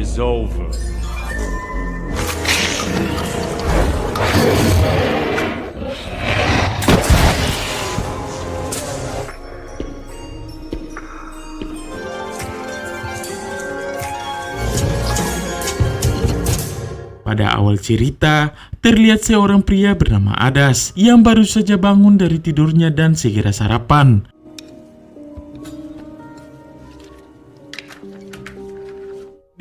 is over. Pada awal cerita, terlihat seorang pria bernama Adas yang baru saja bangun dari tidurnya dan segera sarapan.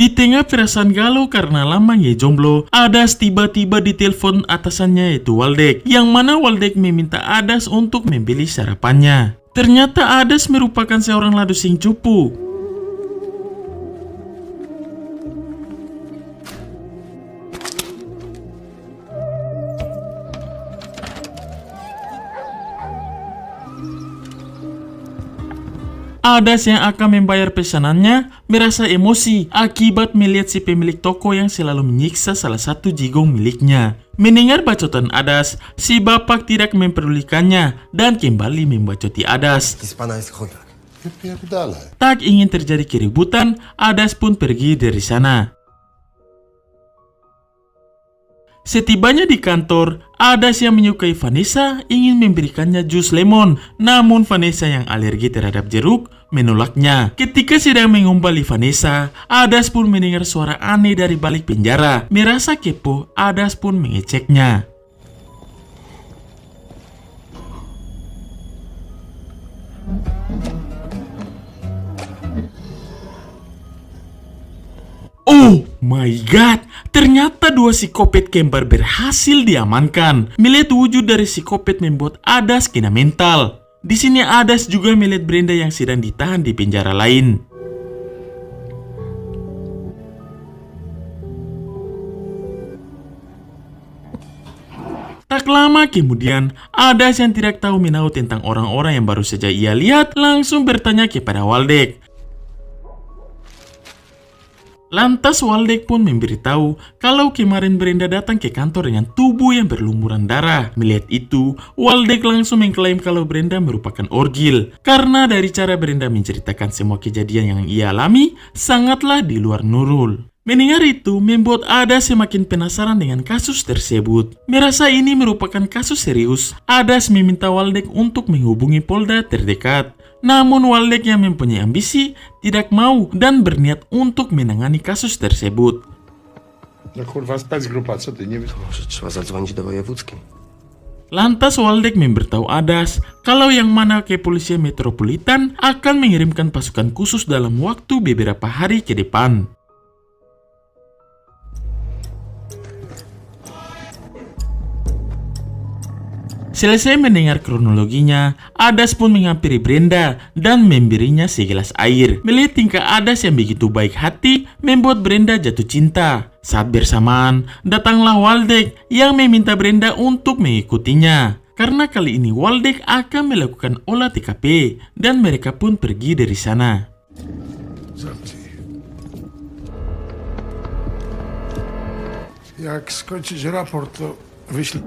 Di tengah perasaan galau karena lama ia jomblo, Adas tiba-tiba ditelepon atasannya yaitu Waldeck, yang mana Waldeck meminta Adas untuk membeli sarapannya. Ternyata Adas merupakan seorang ladusing cupu. Adas yang akan membayar pesanannya merasa emosi akibat melihat si pemilik toko yang selalu menyiksa salah satu jigong miliknya. Mendengar bacotan Adas, si bapak tidak memperdulikannya dan kembali membacoti Adas. Tak ingin terjadi keributan, Adas pun pergi dari sana. Setibanya di kantor, Adas yang menyukai Vanessa ingin memberikannya jus lemon, namun Vanessa yang alergi terhadap jeruk menolaknya. Ketika sedang mengumpali Vanessa, Adas pun mendengar suara aneh dari balik penjara. Merasa kepo, Adas pun mengeceknya. Oh my god, ternyata dua psikopat kembar berhasil diamankan. Melihat wujud dari psikopat membuat Adas kena mental. Di sini Adas juga melihat Brenda yang sedang ditahan di penjara lain. Tak lama kemudian, Adas yang tidak tahu menahu tentang orang-orang yang baru saja ia lihat langsung bertanya kepada Waldeck. Lantas Waldeck pun memberitahu kalau kemarin Brenda datang ke kantor dengan tubuh yang berlumuran darah. Melihat itu, Waldeck langsung mengklaim kalau Brenda merupakan orgil. Karena dari cara Brenda menceritakan semua kejadian yang ia alami, sangatlah di luar Nurul. Mendengar itu, membuat Adas semakin penasaran dengan kasus tersebut. Merasa ini merupakan kasus serius, Adas meminta Waldeck untuk menghubungi Polda terdekat. Namun Waldeck yang mempunyai ambisi tidak mau dan berniat untuk menangani kasus tersebut. Lantas Waldeck memberitahu Adas kalau yang mana kepolisian metropolitan akan mengirimkan pasukan khusus dalam waktu beberapa hari ke depan. Selesai mendengar kronologinya, Adas pun menghampiri Brenda dan memberinya segelas air. Melihat tingkah Adas yang begitu baik hati, membuat Brenda jatuh cinta. Saat bersamaan, datanglah Waldeck yang meminta Brenda untuk mengikutinya. Karena kali ini Waldeck akan melakukan olah TKP dan mereka pun pergi dari sana. Jak skończyć raport, to wyślę.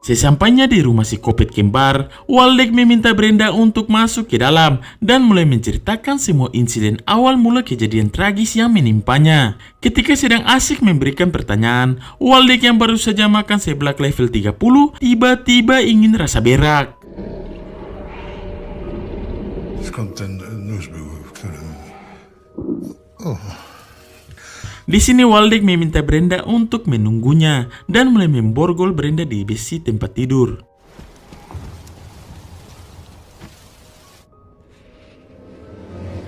Sesampainya di rumah psikopat kembar, Waldeck meminta Brenda untuk masuk ke dalam dan mulai menceritakan semua insiden awal mula kejadian tragis yang menimpanya. Ketika sedang asik memberikan pertanyaan, Waldeck yang baru saja makan seblak level 30 tiba-tiba ingin rasa berak. Skąd ten nóż był, w którym... Di sini Waldeck meminta Brenda untuk menunggunya dan mulai memborgol Brenda di besi tempat tidur.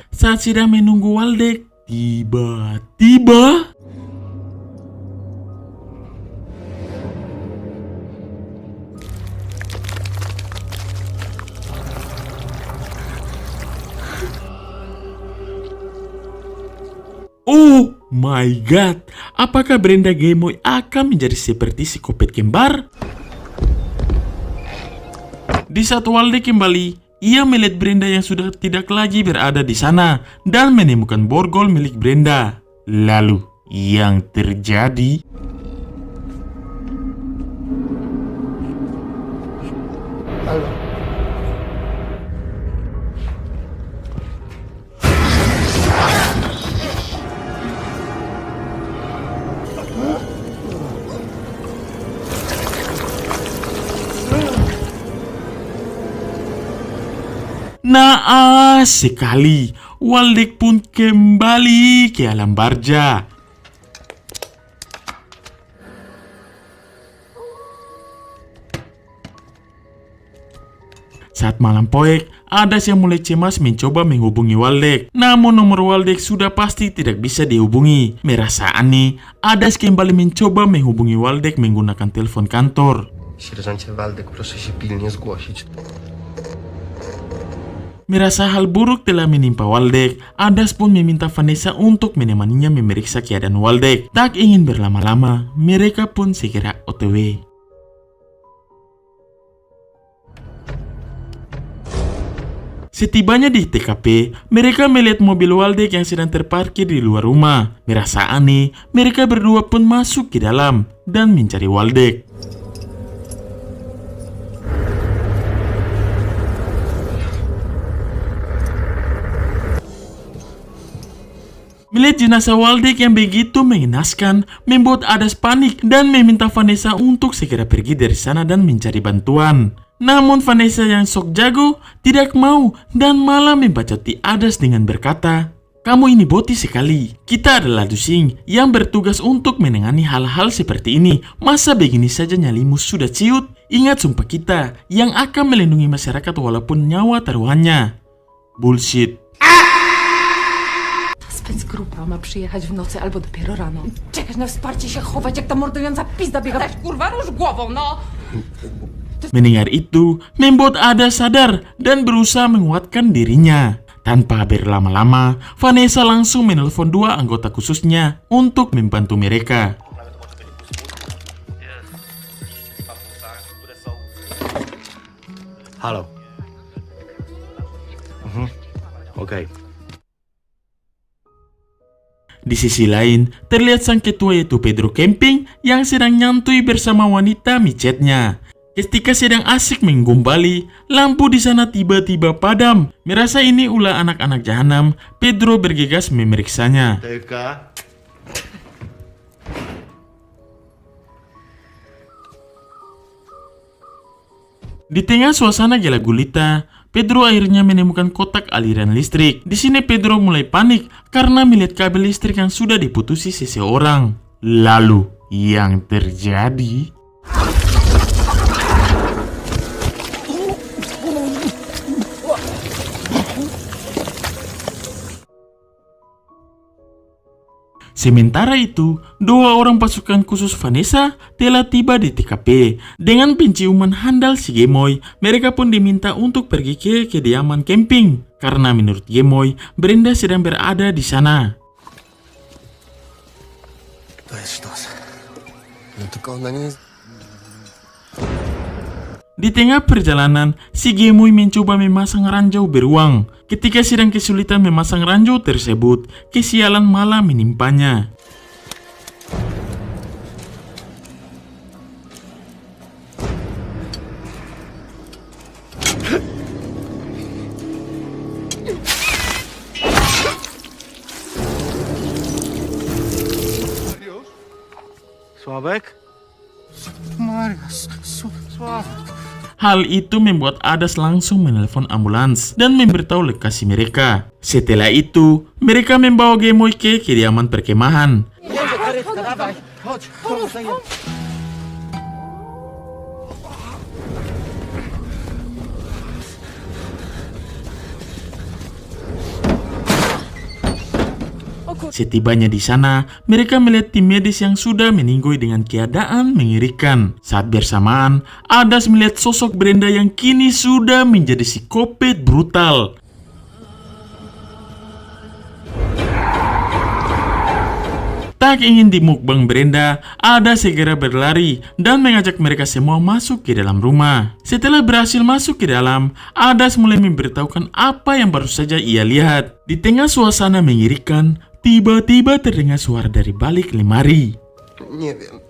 Saat sedang menunggu Waldeck, tiba-tiba oh my god, apakah Brenda Gemoy akan menjadi seperti psikopat kembar? Di saat Waldeck kembali, ia melihat Brenda yang sudah tidak lagi berada di sana dan menemukan borgol milik Brenda. Lalu, yang terjadi... Allora. Naas sekali, Waldeck pun kembali ke alam barja. Saat malam poek, Adas yang mulai cemas mencoba menghubungi Waldeck. Namun nomor Waldeck sudah pasti tidak bisa dihubungi. Merasa aneh, Adas kembali mencoba menghubungi Waldeck menggunakan telepon kantor. Sierżancie Waldek, proszę się pilnie zgłosić. Merasa hal buruk telah menimpa Waldeck, Adas pun meminta Vanessa untuk menemaninya memeriksa keadaan Waldeck. Tak ingin berlama-lama, mereka pun segera OTW. Setibanya di TKP, mereka melihat mobil Waldeck yang sedang terparkir di luar rumah. Merasa aneh, mereka berdua pun masuk ke dalam dan mencari Waldeck. Melihat jenazah Waldeck yang begitu mengenaskan, membuat Adas panik dan meminta Vanessa untuk segera pergi dari sana dan mencari bantuan. Namun Vanessa yang sok jago tidak mau dan malah membacoti Adas dengan berkata, "Kamu ini boti sekali. Kita adalah Dusing yang bertugas untuk menangani hal-hal seperti ini. Masa begini saja nyalimu sudah ciut? Ingat sumpah kita yang akan melindungi masyarakat walaupun nyawa taruhannya." Bullshit. Specgrupa ma przyjechać w nocy albo dopiero rano. Czekać na wsparcie, się chować jak ta mordująca pizda biega. Weź kurwa, rusz głową, no! Mendengar itu, membuat Adas sadar dan berusaha menguatkan dirinya. Tanpa berlama-lama, Vanessa langsung menelpon dua anggota khususnya untuk membantu mereka. Halo. Okej. Di sisi lain, terlihat sang ketua yaitu Pedro Camping yang sedang nyantui bersama wanita micetnya. Ketika sedang asik menggombali, lampu di sana tiba-tiba padam. Merasa ini ulah anak-anak jahanam, Pedro bergegas memeriksanya. Tyka. Di tengah suasana gelap gulita, Pedro akhirnya menemukan kotak aliran listrik. Di sini Pedro mulai panik karena melihat kabel listrik yang sudah diputusi seseorang. Lalu, yang terjadi... Sementara itu, dua orang pasukan khusus Vanessa telah tiba di TKP. Dengan penciuman handal si Gemoy, mereka pun diminta untuk pergi ke kediaman Camping. Karena menurut Gemoy, Brenda sedang berada di sana. To jest sztos. No tylko ona nie jest... Di tengah perjalanan, si Gemoy mencoba memasang ranjau beruang. Ketika sedang kesulitan memasang ranjau tersebut, kesialan malah menimpanya. Sławek? Maria, Sławek. Hal itu membuat Adas langsung menelpon ambulans dan memberitahu lokasi mereka. Setelah itu, mereka membawa Gemoy ke kediaman perkemahan. Setibanya di sana, mereka melihat tim medis yang sudah meninggoy dengan keadaan mengerikan. Saat bersamaan, Adas melihat sosok Brenda yang kini sudah menjadi psikopat brutal. Tak ingin dimukbang Brenda, Adas segera berlari dan mengajak mereka semua masuk ke dalam rumah. Setelah berhasil masuk ke dalam, Adas mulai memberitahukan apa yang baru saja ia lihat. Di tengah suasana mengerikan, tiba-tiba terdengar suara dari balik lemari. Nie wiem.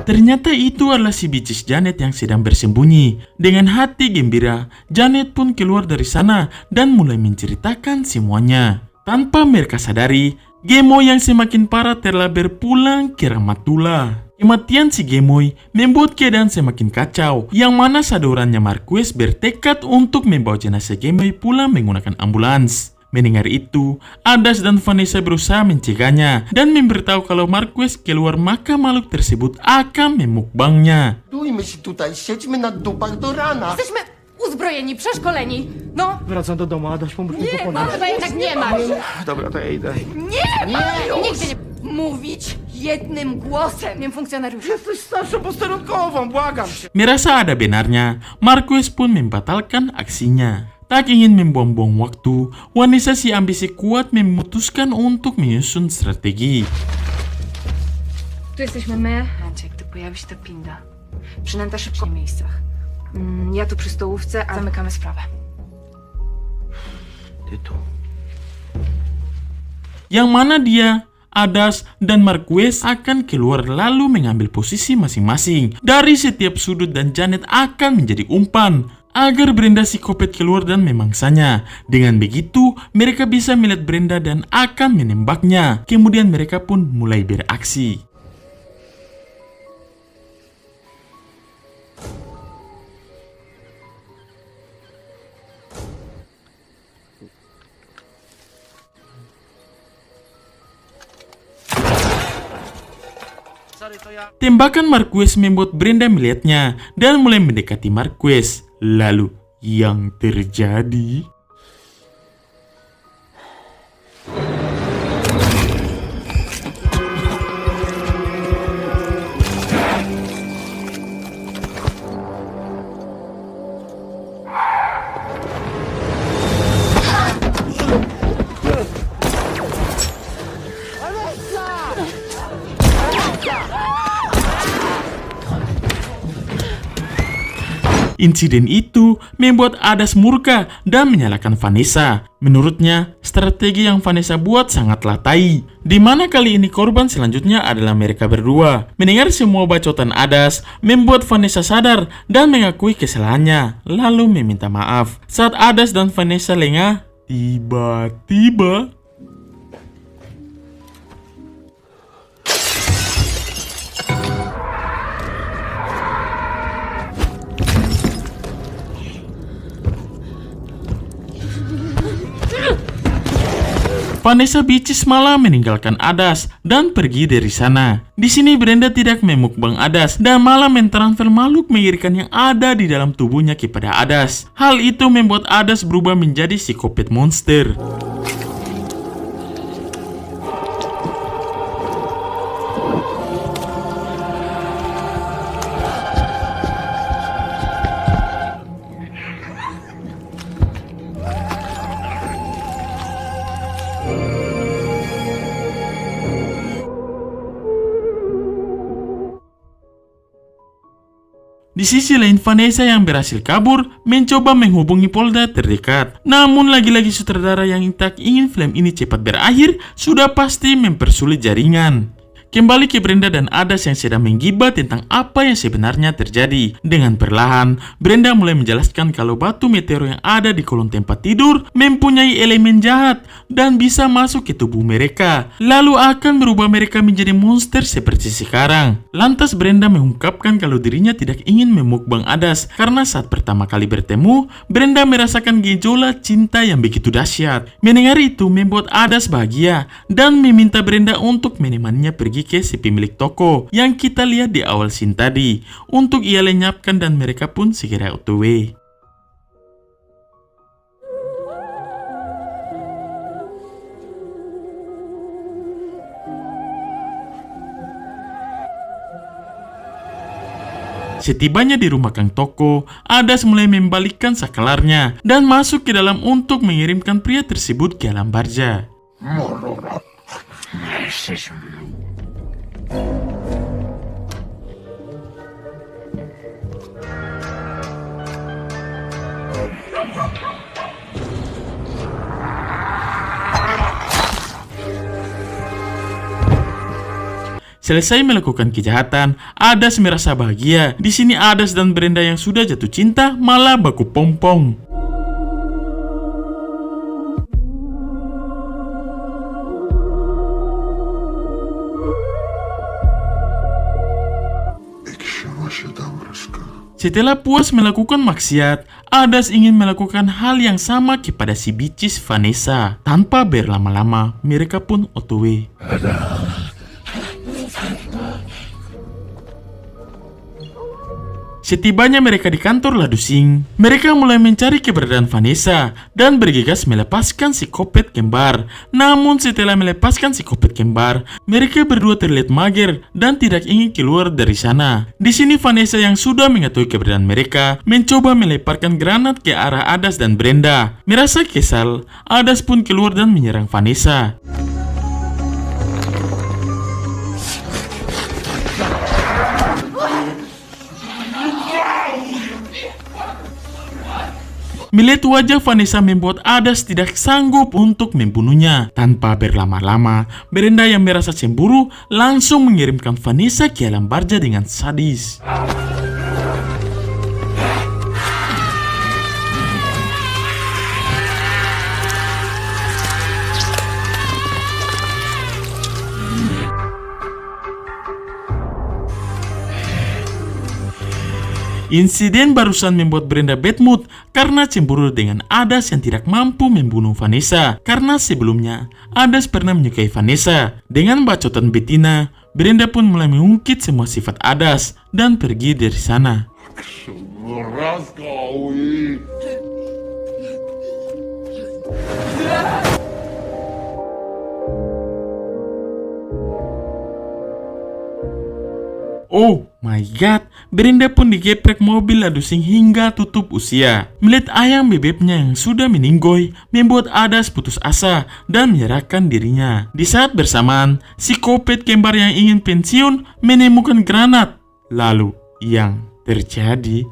Ternyata itu adalah si bicis Janet yang sedang bersembunyi. Dengan hati gembira, Janet pun keluar dari sana dan mulai menceritakan semuanya. Tanpa mereka sadari, Gemoy yang semakin parah telah berpulang ke Ramatullah. Kematian si Gemoy membuat keadaan semakin kacau, yang mana saudaranya Marquez bertekad untuk membawa jenazah Gemoy pulang menggunakan ambulans. Mendengar itu, Adas dan Vanessa berusaha mencegahnya dan memberitahu kalau Marquez keluar maka makhluk tersebut akan memukbangnya. Dujmy się tutaj, siedźmy na dupach do rana. Jesteśmy uzbrojeni, przeszkoleni. No, Wracam do domu, Adaś, pomóż mi no pokonać. chyba jednak nie masz. Dobra, to ja idę. Nigdzie nie mówić jednym głosem. Nie funkcjonariusza. Jesteś starszą posterunkową, błagam cię. Merasa ada benarnya, Marquez pun membatalkan aksinya. Tak ingin membuang-buang waktu, Vanessa si ambisi kuat memutuskan untuk menyusun strategi. Tu jesteśmy my. W momencie, gdy pojawi się ta pinda. Przynęta szybko w miejscach. Ja tu przy stołówce, a zamykamy sprawę. Ty tu. Yang mana dia, Adas, dan Marquez akan keluar lalu mengambil posisi masing-masing dari setiap sudut dan Janet akan menjadi umpan agar Brenda psikopat keluar dan memangsanya. Dengan begitu, mereka bisa melihat Brenda dan akan menembaknya. Kemudian mereka pun mulai beraksi. Tembakan Marquez membuat Brenda melihatnya dan mulai mendekati Marquez. Lalu, yang terjadi... Insiden itu membuat Adas murka dan menyalahkan Vanessa. Menurutnya, strategi yang Vanessa buat sangatlah tai. Di mana kali ini korban selanjutnya adalah mereka berdua. Mendengar semua bacotan Adas, membuat Vanessa sadar dan mengakui kesalahannya, lalu meminta maaf. Saat Adas dan Vanessa lengah, tiba-tiba... Vanessa Bicis malah meninggalkan Adas dan pergi dari sana. Di sini Brenda tidak memukbang Adas dan malah mentransfer makhluk mengerikan yang ada di dalam tubuhnya kepada Adas. Hal itu membuat Adas berubah menjadi psikopat monster. Di sisi lain, Vanessa yang berhasil kabur mencoba menghubungi Polda terdekat. Namun lagi-lagi sutradara yang tak ingin film ini cepat berakhir sudah pasti mempersulit jaringan. Kembali ke Brenda dan Adas yang sedang menggibah tentang apa yang sebenarnya terjadi. Dengan perlahan, Brenda mulai menjelaskan kalau batu meteor yang ada di kolong tempat tidur mempunyai elemen jahat dan bisa masuk ke tubuh mereka, lalu akan berubah mereka menjadi monster seperti sekarang. Lantas Brenda mengungkapkan kalau dirinya tidak ingin memukbang Adas karena saat pertama kali bertemu, Brenda merasakan gejolak cinta yang begitu dahsyat. Mendengar itu membuat Adas bahagia dan meminta Brenda untuk menemaninya pergi ke si pemilik toko yang kita lihat di awal scene tadi untuk ia lenyapkan dan mereka pun segera OTW. Setibanya di rumah Kang Toko, Adas mulai membalikkan saklarnya dan masuk ke dalam untuk mengirimkan pria tersebut ke alam barza. Selesai melakukan kejahatan, Adas merasa bahagia. Di sini Adas dan Brenda yang sudah jatuh cinta malah baku pompong. Setelah puas melakukan maksiat, Adas ingin melakukan hal yang sama kepada si bicis Vanessa. Tanpa berlama-lama, mereka pun OTW. Setibanya mereka di kantor Ladusing, mereka mulai mencari keberadaan Vanessa dan bergegas melepaskan si kopet kembar. Namun setelah melepaskan si kopet kembar, mereka berdua terlihat mager dan tidak ingin keluar dari sana. Di sini Vanessa yang sudah mengetahui keberadaan mereka mencoba melemparkan granat ke arah Adas dan Brenda. Merasa kesal, Adas pun keluar dan menyerang Vanessa. Melihat wajah Vanessa membuat Adas tidak sanggup untuk membunuhnya. Tanpa berlama-lama, Brenda yang merasa cemburu langsung mengirimkan Vanessa ke alam barja dengan sadis. Insiden barusan membuat Brenda bad mood karena cemburu dengan Adas yang tidak mampu membunuh Vanessa. Karena sebelumnya, Adas pernah menyukai Vanessa. Dengan bacotan betina, Brenda pun mulai mengungkit semua sifat Adas dan pergi dari sana. Oh my god, Brenda pun digeprek mobil Ladusing hingga tutup usia. Melihat ayam bebeknya yang sudah meninggoy, membuat Adas putus asa dan menyerahkan dirinya. Di saat bersamaan, si kopet kembar yang ingin pensiun menemukan granat. Lalu, yang terjadi...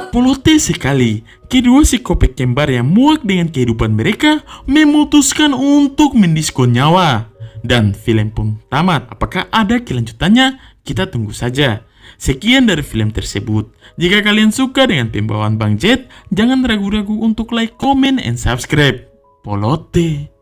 Plote sekali, kedua si kopet kembar yang muak dengan kehidupan mereka memutuskan untuk mendiskon nyawa. Dan film pun tamat. Apakah ada kelanjutannya? Kita tunggu saja. Sekian dari film tersebut. Jika kalian suka dengan pembawaan Bang Jet, jangan ragu-ragu untuk like, comment, and subscribe. Plote.